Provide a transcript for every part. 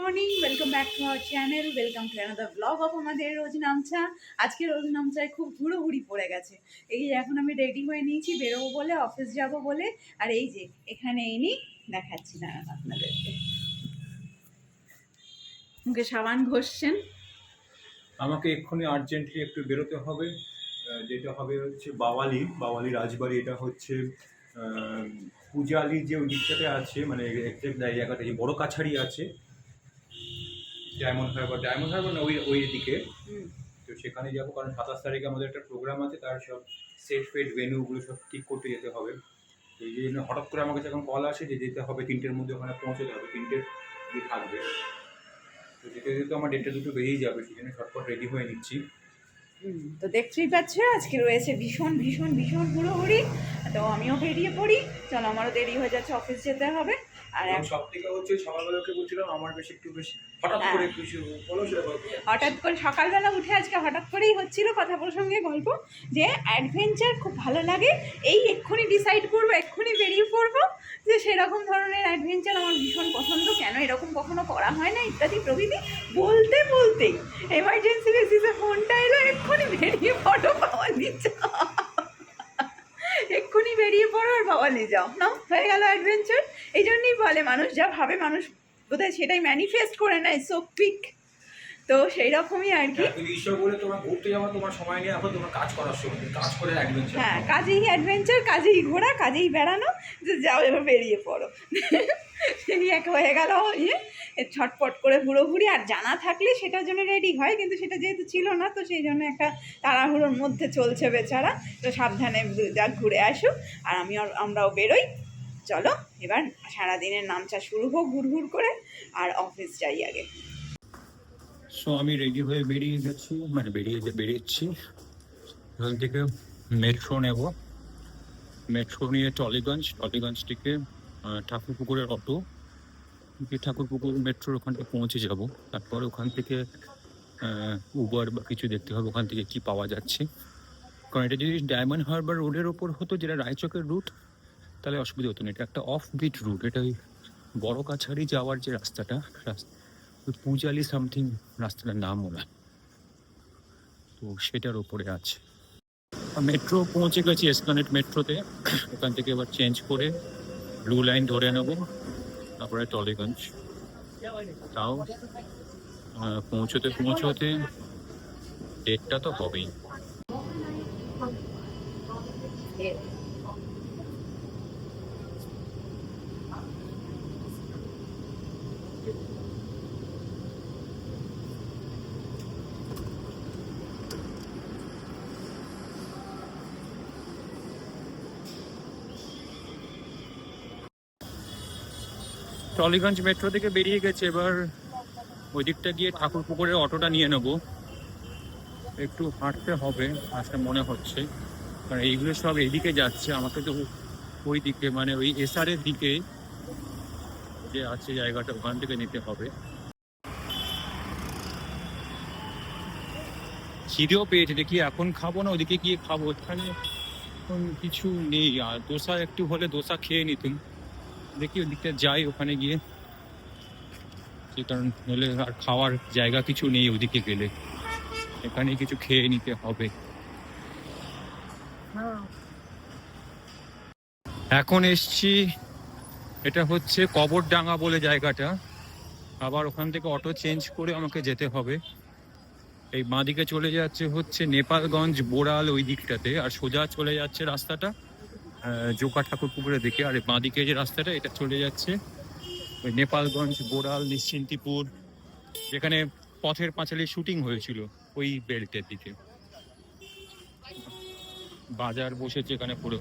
Morning, welcome back to our channel, welcome to another blog of আমাদের রোজ নামচা। আজকে রোজ নামচায় খুব হুড়োহুড়ি পড়ে গেছে। এই যে এখন আমি রেডি হয়ে নিয়েছি বেরোবো বলে, অফিস যাব বলে। আর এই যে এখানে এনি দেখাচ্ছি না আপনাদেরকে, মুখে সাবান ঘষছেন। আমাকে এক্ষুনি আর্জেন্টলি একটু বেরোতে হবে। যেটা হবে হচ্ছে বাওয়ালি রাজবাড়ি। এটা হচ্ছে পূজালি যে ওই দিকটাতে আছে, মানে এক্সাক্ট জায়গাটা যে বড় কাছারি আছে, ডায়মন্ড হারবার না ওই দিকে। তো সেখানে যাবো, কারণ 27 তারিখে আমাদের একটা প্রোগ্রাম আছে, তার সব সেট ফেট ভেন্যুগুলো সব ঠিক করতে যেতে হবে। তো এই জন্য হঠাৎ করে আমার কাছে এখন কল আসে যে যেতে হবে 3টের মধ্যে, ওখানে পৌঁছতে হবে, 3টে থাকবে। তো যেতে যেতে আমার 1টা 2টো বেরিয়ে যাবে, সেই জন্য ঝটপট রেডি হয়ে নিচ্ছি। তো দেখতেই পাচ্ছ আজকে রয়েছে ভীষণ ভীষণ ভীষণ হুড়োহুড়ি। তো আমিও বেরিয়ে পড়ি, চলো, আমারও দেরি হয়ে যাচ্ছে, অফিস যেতে হবে। আর সব থেকে হচ্ছে সকালবেলাকে বলছিলাম আমার একটু বেশি হঠাৎ করে কিছু বলো, সেটা হঠাৎ করে সকালবেলা উঠে আজকে হঠাৎ করেই হচ্ছিল কথা প্রসঙ্গে গল্প যে অ্যাডভেঞ্চার খুব ভালো লাগে, এই এক্ষুনি ডিসাইড করবো, এক্ষুনি বেরিয়ে পড়বো, যে সেরকম ধরনের অ্যাডভেঞ্চার আমার ভীষণ পছন্দ, কেন এরকম কখনো করা হয় না ইত্যাদি প্রভৃতি বলতে বলতেই এমার্জেন্সি বেসিসে ফোনটা এলো, এক্ষুনি বেরিয়ে পড়ো বাওয়ালি যাও, এক্ষুনি বেরিয়ে পড়ো আর বাওয়ালি যাও, না হয়ে গেল অ্যাডভেঞ্চার। এই জন্যই বলে মানুষ যা ভাবে মানুষ বোধহয় সেটাই ম্যানিফেস্ট করে নেয় সো কুইক। তো সেই রকমই আর কি। ঈশ্বর বলে তোমার ঘুরতে যাওয়া, তোমার সময় নিয়ে এখন তোমার কাজ করার সময়, কাজ করে অ্যাডভেঞ্চার। হ্যাঁ, কাজেই অ্যাডভেঞ্চার, কাজেই ঘোরা, কাজেই বেড়ানো, যে যাও এবার বেরিয়ে পড়ো। সেই এক হয়ে গেল ছটপট করে হুড়োহুড়ি। আর জানা থাকলে সেটার জন্য রেডি হয়, কিন্তু সেটা যেহেতু ছিল না, তো সেই জন্য একটা তাড়াহুড়োর মধ্যে চলছে বেচারা। তো সাবধানে যাক, ঘুরে আসুক, আর আমরাও বেরোই। চলো এবার সারাদিনের নামচা শুরু হোক ঘুরঘুর করে, আর অফিস যাই আগে। সো আমি রেডি হয়ে বেরিয়ে গেছি, মানে বেরিয়েছি। এখান থেকে মেট্রো নেব, মেট্রো নিয়ে টলিগঞ্জ থেকে ঠাকুরপুকুরের অটো, ঠাকুরপুকুর মেট্রোর ওখানটা পৌঁছে যাব। তারপরে ওখান থেকে উবার বা কিছু দেখতে হবে ওখান থেকে কি পাওয়া যাচ্ছে। কারণ এটা যদি ডায়মন্ড হারবার রোডের ওপর হতো, যেটা রায়চকের রুট, তাহলে অসুবিধা হতো না। এটা একটা অফ বিট রুট, এটা ওই বড় কাছারি যাওয়ার যে রাস্তাটা, ওই পূজালি সামথিং রাস্তাটার নাম ওরা, তো সেটার ওপরে আছে। মেট্রো পৌঁছে গেছি, এসপ্ল্যানেড মেট্রোতে। ওখান থেকে এবার চেঞ্জ করে ব্লু লাইন ধরে নেবো, তারপরে টলিগঞ্জ। তাও পৌঁছতে ডেটটা তো হবেই। টলিগঞ্জ মেট্রো থেকে বেরিয়ে গেছে, এবার ওই দিকটা গিয়ে ঠাকুরপুকুরের অটোটা নিয়ে নেবো। একটু হাঁটতে হবে আসলে মনে হচ্ছে, কারণ এইগুলো সব এইদিকে যাচ্ছে, আমাকে তো ওই দিকে, মানে ওই এসআরের দিকে যে আছে জায়গাটা, ওখান থেকে নিতে হবে। খিদেও পেয়েছে, দেখি এখন খাবো না ওদিকে গিয়ে খাবো, এখানে এখন কিছু নেই। আর দোসা একটু হলে দোসা খেয়ে নিতুম, দেখি ওদিকটা যাই, ওখানে গিয়ে, সে কারণ হলে আর খাওয়ার জায়গা কিছু নেই ওদিকে গেলে, এখানে কিছু খেয়ে নিতে হবে। এখন এসছি, এটা হচ্ছে কবরডাঙ্গা বলে জায়গাটা। আবার ওখান থেকে অটো চেঞ্জ করে আমাকে যেতে হবে। এই বাঁদিকে চলে যাচ্ছে হচ্ছে নেপালগঞ্জ বোড়াল ওই দিকটাতে, আর সোজা চলে যাচ্ছে রাস্তাটা জোকা ঠাকুর পুকুরের দিকে। আর বাঁদিকে যে রাস্তাটা, এটা চলে যাচ্ছে ওই নেপালগঞ্জ বোড়াল নিশ্চিন্তিপুর, যেখানে পথের পাঁচালীর শুটিং হয়েছিল, ওই বেল্টের দিকে। বাজার বসেছে এখানে পুরো।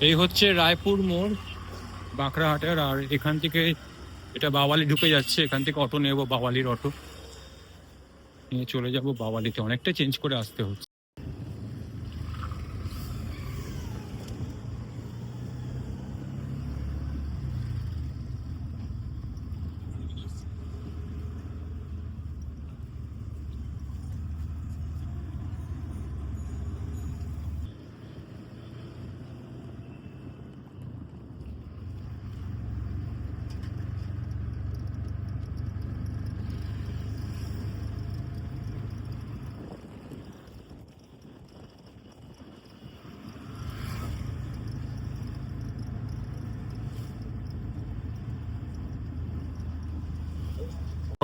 এই হচ্ছে রায়পুর মোড় বাঁকড়াহাটের, আর এখান থেকে এটা বাওয়ালি ঢুকে যাচ্ছে। এখান থেকে অটো নেবো, বাওয়ালির অটো নিয়ে চলে যাব বাওয়ালিতে। অনেকটা চেঞ্জ করে আসতে হচ্ছে।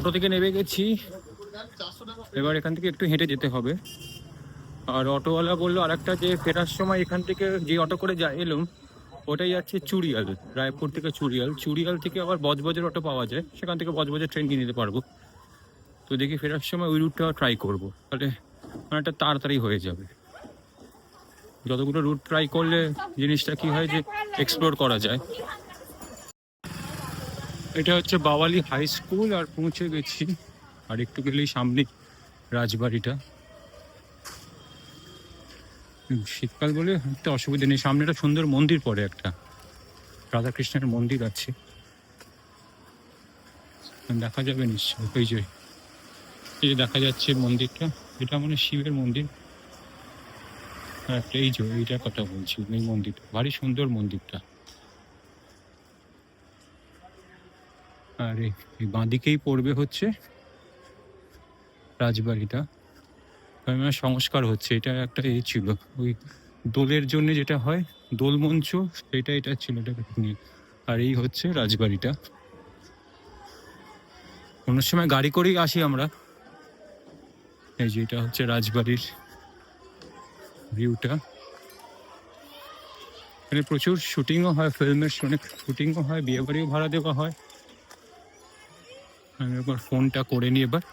অটো থেকে নেমে গেছি, এবার এখান থেকে একটু হেঁটে যেতে হবে। আর অটোওয়ালা বললো আরেকটা যে ফেরার সময় এখান থেকে যে অটো করে এলাম ওটাই যাচ্ছে চুড়িয়াল, রায়পুর থেকে চুড়িয়াল, চুড়িয়াল থেকে আবার বজবজের অটো পাওয়া যায়, সেখান থেকে বজবজের ট্রেন কিনে নিতে পারবো। তো দেখি ফেরার সময় ওই রুটটা ট্রাই করবো, তাহলে অনেকটা তাড়াতাড়ি হয়ে যাবে। যতগুলো রুট ট্রাই করলে জিনিসটা কি হয় যে এক্সপ্লোর করা যায়। এটা হচ্ছে বাওয়ালি হাই স্কুল, আর পৌঁছে গেছি। আর একটু গেলেই সামনে রাজবাড়িটা। শীতকাল বলে একটা অসুবিধা নেই, সামনে একটা সুন্দর মন্দির পড়ে, একটা রাধাকৃষ্ণের মন্দির আছে, দেখা যাবে নিশ্চয়। ওই যে এই যে দেখা যাচ্ছে মন্দিরটা, এটা মানে শিবের মন্দির। আর একটা এই যে এইটার কথা বলছি, এই মন্দিরটা ভারী সুন্দর মন্দিরটা। আর এই বাঁদিকেই পড়বে হচ্ছে রাজবাড়িটা, মানে সংস্কার হচ্ছে। এটা একটা এই ছিল ওই দোলের জন্য যেটা হয় দোল মঞ্চ, সেটা এটা ছিল, এটা নিয়ে। আর এই হচ্ছে রাজবাড়িটা। অন্য সময় গাড়ি করেই আসি আমরা। এই যে এটা হচ্ছে রাজবাড়ির ভিউটা। এখানে প্রচুর শুটিংও হয়, ফিল্মের অনেক শুটিংও হয়, বিয়ে বাড়িও ভাড়া দেওয়া হয়। আমি একবার ফোনটা করে নিই এবার।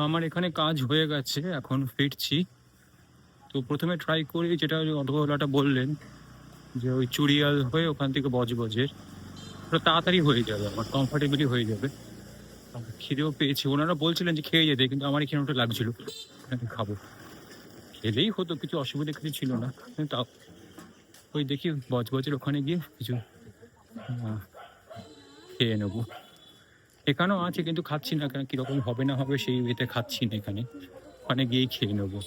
আমার এখানে কাজ হয়ে গেছে, এখন ফিরছি। তো প্রথমে ট্রাই করি যেটা ওই অটোওয়ালাটা বললেন, যে ওই চুড়িয়াল হয়ে ওখান থেকে বজবজের, ওটা তাড়াতাড়ি হয়ে যাবে, আমার কমফর্টেবলি হয়ে যাবে। খিদেও পেয়েছি, ওনারা বলছিলেন যে খেয়ে যেতে, কিন্তু আমার এখানে ওটা লাগছিল খাবো। খেলেই হতো, কিছু অসুবিধা কিছু ছিল না। তাও ওই দেখি বজবজের ওখানে গিয়ে কিছু খেয়ে নেবো। এখানেও আছে কিন্তু খাচ্ছি না, কেন কীরকম হবে না হবে সেই ইয়েতে খাচ্ছি না এখানে, ওখানে গিয়েই খেয়ে নেবো।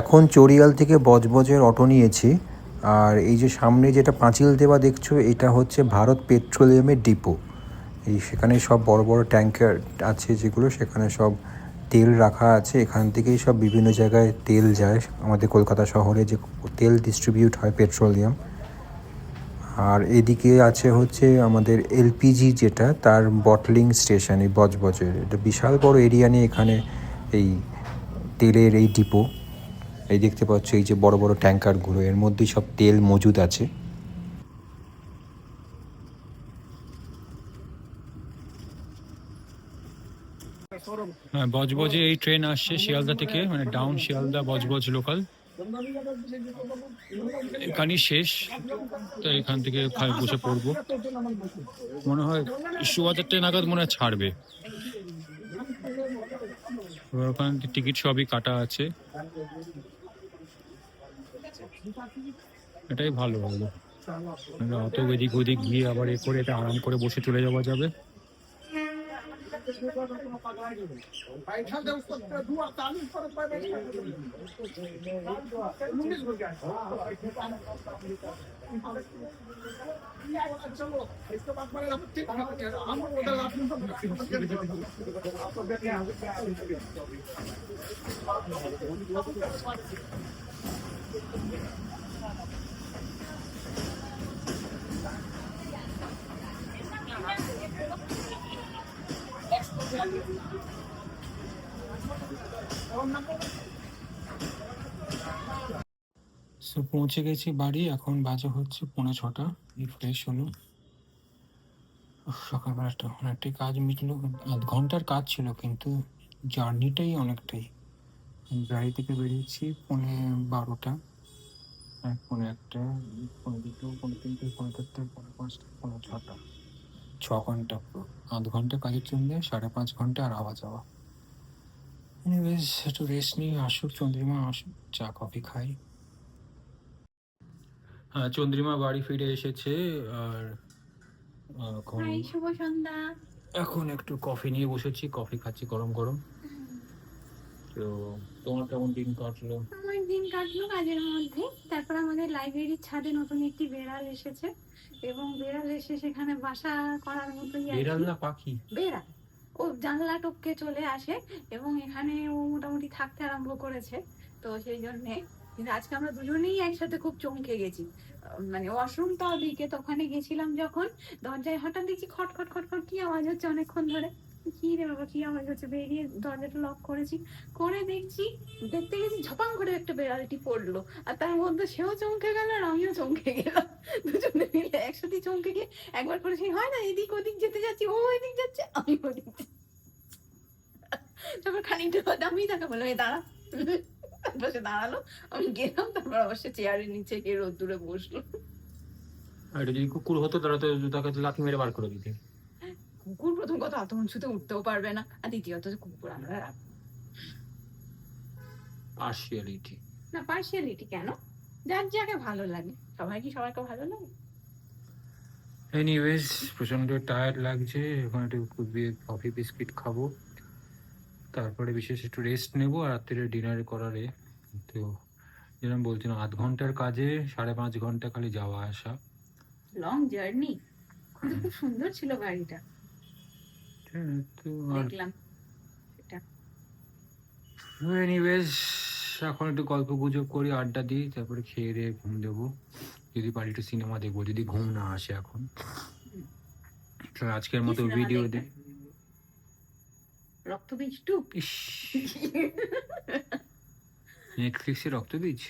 এখন চড়িয়াল থেকে বজবজের অটো নিয়েছি। আর এই যে সামনে যেটা পাঁচিল দেওয়া দেখছো, এটা হচ্ছে ভারত পেট্রোলিয়ামের ডিপো। এই সেখানে সব বড় বড় ট্যাঙ্কার আছে যেগুলো, সেখানে সব তেল রাখা আছে। এখান থেকেই সব বিভিন্ন জায়গায় তেল যায়, আমাদের কলকাতা শহরে যে তেল ডিস্ট্রিবিউট হয় পেট্রোলিয়াম। আর এদিকে আছে হচ্ছে আমাদের এলপিজি, যেটা তার বটলিং স্টেশন এই বজবজের। এটা বিশাল বড় এরিয়া নিয়ে এখানে এই তেলের এই ডিপো। এই দেখতে পাচ্ছ এই যে বড় বড় ট্যাঙ্কারগুলো, এর মধ্যেই সব তেল মজুদ আছে। হ্যাঁ, বজবজে এই ট্রেন আসছে শিয়ালদা থেকে, মানে ডাউন শিয়ালদা বজবজ লোকাল, এখানেই শেষ। তো এখান থেকে বসে পড়বো, মনে হয় 4:30 নাগাদ মনে হয় ছাড়বে। ওখান থেকে টিকিট সবই কাটা আছে, এটাই ভালো হলো। অত এদিক ওদিক গিয়ে আবার এ করে এটা আরাম করে বসে চলে যাওয়া যাবে। সো পৌঁছে গেছি বাড়ি, এখন বাজে হচ্ছে 5:45। এই ফ্রেশ হলো। উফ, সকালবেলাটা অনেকটাই কাজ মিটলো। 8 ঘন্টার কাজ ছিল, কিন্তু জার্নিটাই অনেকটাই। বাড়ি থেকে বেরিয়েছি 12:30, 1:45, 1:45, 1:43, 1:44, 1:45, 1:46, 6 ঘন্টা পুরো। 8 ঘন্টা কাজের জন্য 5.5 ঘন্টা আর আওয়া যাওয়া। এনিওয়েজ, একটু রেস্ট নিয়ে আসুক চন্দ্রিমা, আসুক, চা কফি খাই। হ্যাঁ, চন্দ্রিমা বাড়ি ফিরে এসেছে। আর এখন হাই, শুভ সন্ধ্যা। এখন একটু কফি নিয়ে বসেছি, কফি খাচ্ছি গরম গরম। তো তোমার কেমন দিন কাটলো? আমার দিন কাটলো কাজের মধ্যে। তারপর আমাদের লাইব্রেরির ছাদে নতুন একটি বেড়াল এসেছে, এবং বেড়াল এসে সেখানে বাসা করার মতোই আর বিড়াল কি। না পাখি? বেড়াল। ও জানলা টপকে চলে আসে এবং এখানে ও মোটামুটি থাকতে আরম্ভ করেছে। তো সেই জন্যে কিন্তু আজকে আমরা দুজনেই একসাথে খুব চমকে গেছি। মানে ওয়াশরুমটা ওদিকে, তো ওখানে গেছিলাম যখন, দরজায় হঠাৎ দেখছি খট খট খট খট কি আওয়াজ হচ্ছে অনেকক্ষণ ধরে। কি রে বাবা, কি আওয়াজ হচ্ছে? বেরিয়ে দরজাটা লক করেছি, করে দেখছি, দেখতে গেছি ঝপাং করে একটা বেড়ালটি পড়লো, আর তার মধ্যে সেও চমকে গেল আর আমিও চমকে গেলাম। দুজনে মিলে একসাথে চমকে গিয়ে একবার করে সেই হয় না, এদিক ওদিক যেতে যাচ্ছি, ও এদিক যাচ্ছে আমি ওদিক যাচ্ছি। তারপর খানিকটা বাদে আমি তাকে বললাম, এই দাঁড়া। তারপর সে দাঁড়ালো, আমি গেলাম, তারপর অবশ্য চেয়ারের নিচে গিয়ে রোদ্দুরে বসলো। আর এটা যদি কুকুর হতো তাহলে তো তাকে তো লাথি মেরে বার করে দিতে। কুকুর প্রথম কথা অত উঁচুতে উঠতেও পারবে না, আর দ্বিতীয়ত কুকুর আমরা পার্সিয়ালিটি। না, পার্সিয়ালিটি কেন? যার যাকে ভালো লাগে, সবাই কি সবাইকে ভালো লাগে? এনিওয়েজ, প্রচন্ড টায়ার্ড লাগছে, এখন একটু কফি বিস্কিট খাবো, তারপরে বিশেষ একটু রেস্ট নেবো আর রাত্রে ডিনার করারে। তো যেরকম বলছিলাম, 8 ঘন্টার কাজে 5.5 ঘন্টা খালি যাওয়া আসা। লং জার্নি, কিন্তু খুব সুন্দর ছিল গাড়িটা, হ্যাঁ, তো আর দেখলাম সেটা। এনিওয়েজ, এখন একটু গল্প গুজব করি, আড্ডা দিই, তারপরে খেয়ে দিয়ে ঘুম দেবো। যদি পারি একটু সিনেমা দেখবো, যদি ঘুম না আসে এখন। তো আজকের কি মতো সিনেমা ভিডিও দেখবে? রক্তবীজ 2? ইস, নেটফ্লিক্সে রক্তবীজ?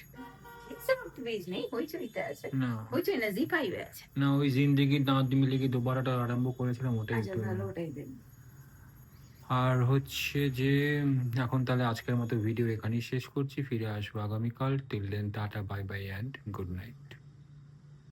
রক্তবীজ নেই, হইচইতে আছে। না হইচই না, জি5 এ আছে। না, ওই জিন্দেগি না মিলেগি দোবারাটা আরম্ভ করেছিলাম, ওটাই আচ্ছা, একটু। তাহলে ওটাই দেখবো। আর হচ্ছে যে এখন তাহলে আজকের মতো ভিডিও এখানেই শেষ করছি, ফিরে আসবো আগামীকাল। Till then, tata, bye bye and good night.